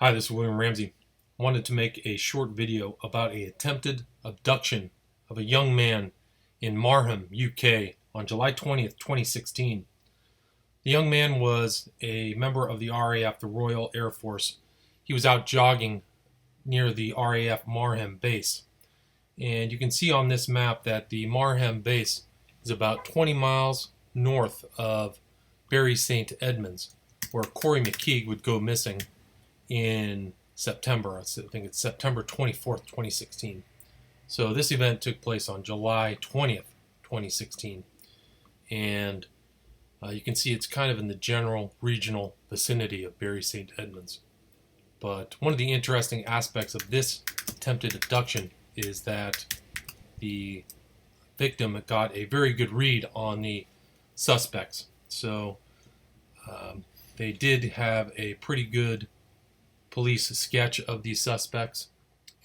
Hi, this is William Ramsey. I wanted to make a short video about an attempted abduction of a young man in Marham, UK on July 20th, 2016. The young man was a member of the RAF, the Royal Air Force. He was out jogging near the RAF Marham base. And you can see on this map that the Marham base is about 20 miles north of Bury St. Edmonds, where Corrie McKeague would go missing in September. I think it's September 24th, 2016. So this event took place on July 20th, 2016. And you can see it's kind of in the general regional vicinity of Bury St. Edmonds. But one of the interesting aspects of this attempted abduction is that the victim got a very good read on the suspects. So they did have a pretty good police sketch of these suspects,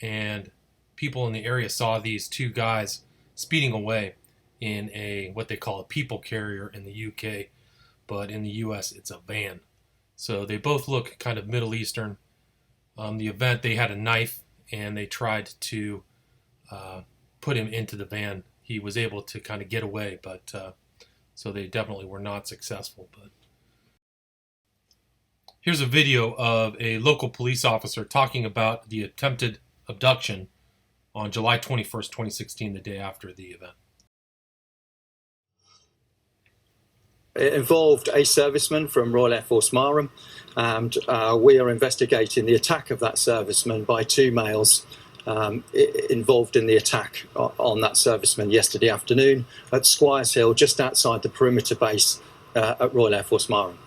and people in the area saw these two guys speeding away in a what they call a people carrier in the UK, but in the US it's a van. So they both look kind of Middle Eastern. The event, they had a knife and they tried to put him into the van. He was able to kind of get away, but so they definitely were not successful. But here's a video of a local police officer talking about the attempted abduction on July 21st, 2016, the day after the event. It involved a serviceman from Royal Air Force Marham, and we are investigating the attack of that serviceman by two males involved in the attack on that serviceman yesterday afternoon at Squires Hill, just outside the perimeter base at Royal Air Force Marham.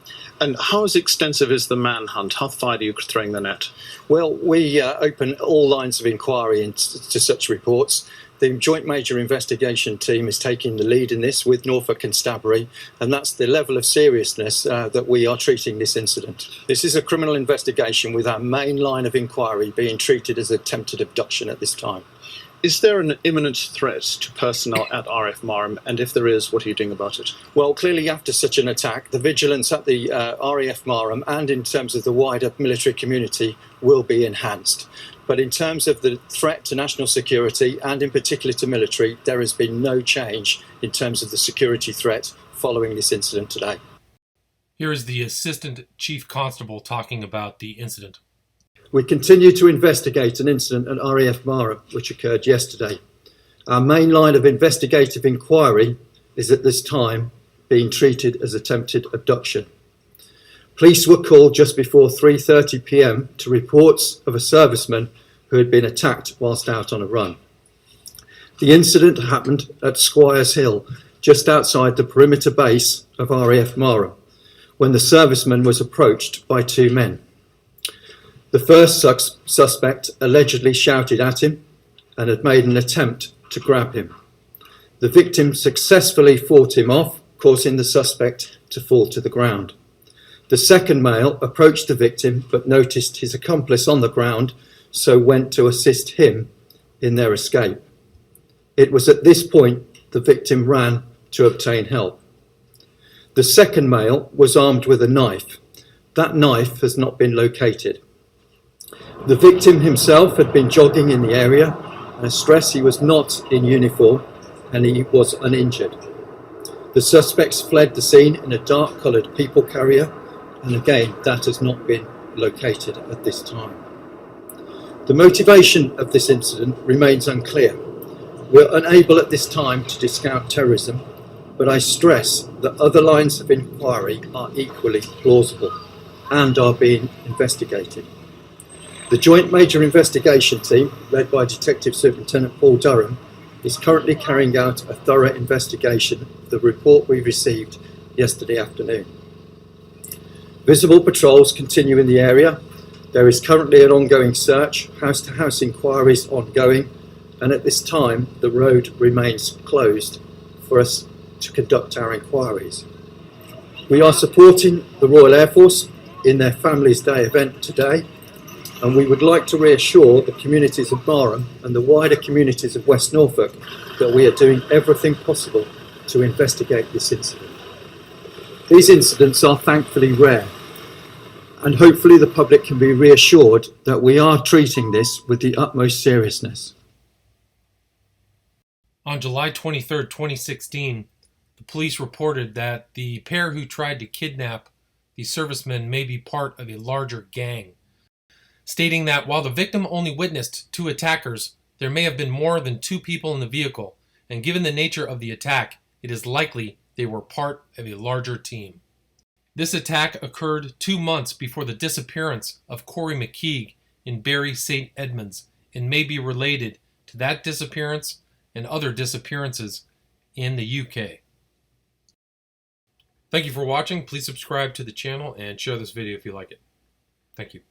And how extensive is the manhunt? How far are you throwing the net? Well, we open all lines of inquiry into such reports. The Joint Major Investigation Team is taking the lead in this with Norfolk Constabulary, and that's the level of seriousness that we are treating this incident. This is a criminal investigation with our main line of inquiry being treated as attempted abduction at this time. Is there an imminent threat to personnel at RF Marham, and if there is, what are you doing about it? Well, clearly after such an attack, the vigilance at the RAF Marham and in terms of the wider military community will be enhanced. But in terms of the threat to national security and in particular to military, there has been no change in terms of the security threat following this incident today. Here is the Assistant Chief Constable talking about the incident. We continue to investigate an incident at RAF Marham which occurred yesterday. Our main line of investigative inquiry is at this time being treated as attempted abduction. Police were called just before 3:30 p.m. to reports of a serviceman who had been attacked whilst out on a run. The incident happened at Squires Hill, just outside the perimeter base of RAF Marham, when the serviceman was approached by two men. The first suspect allegedly shouted at him and had made an attempt to grab him. The victim successfully fought him off, causing the suspect to fall to the ground. The second male approached the victim but noticed his accomplice on the ground, so went to assist him in their escape. It was at this point the victim ran to obtain help. The second male was armed with a knife. That knife has not been located. The victim himself had been jogging in the area. I stress he was not in uniform and he was uninjured. The suspects fled the scene in a dark-coloured people carrier, and again that has not been located at this time. The motivation of this incident remains unclear. We're unable at this time to discount terrorism, but I stress that other lines of inquiry are equally plausible and are being investigated. The Joint Major Investigation Team, led by Detective Superintendent Paul Durham, is currently carrying out a thorough investigation of the report we received yesterday afternoon. Visible patrols continue in the area. There is currently an ongoing search, house-to-house inquiries ongoing, and at this time the road remains closed for us to conduct our inquiries. We are supporting the Royal Air Force in their Families Day event today, and we would like to reassure the communities of Marham and the wider communities of West Norfolk that we are doing everything possible to investigate this incident. These incidents are thankfully rare, and hopefully the public can be reassured that we are treating this with the utmost seriousness. On July 23, 2016, the police reported that the pair who tried to kidnap the servicemen may be part of a larger gang, stating that while the victim only witnessed 2 attackers, there may have been more than 2 people in the vehicle, and given the nature of the attack, it is likely they were part of a larger team. This attack occurred 2 months before the disappearance of Corrie McKeague in Bury St. Edmonds, and may be related to that disappearance and other disappearances in the UK. Thank you for watching. Please subscribe to the channel and share this video if you like it. Thank you.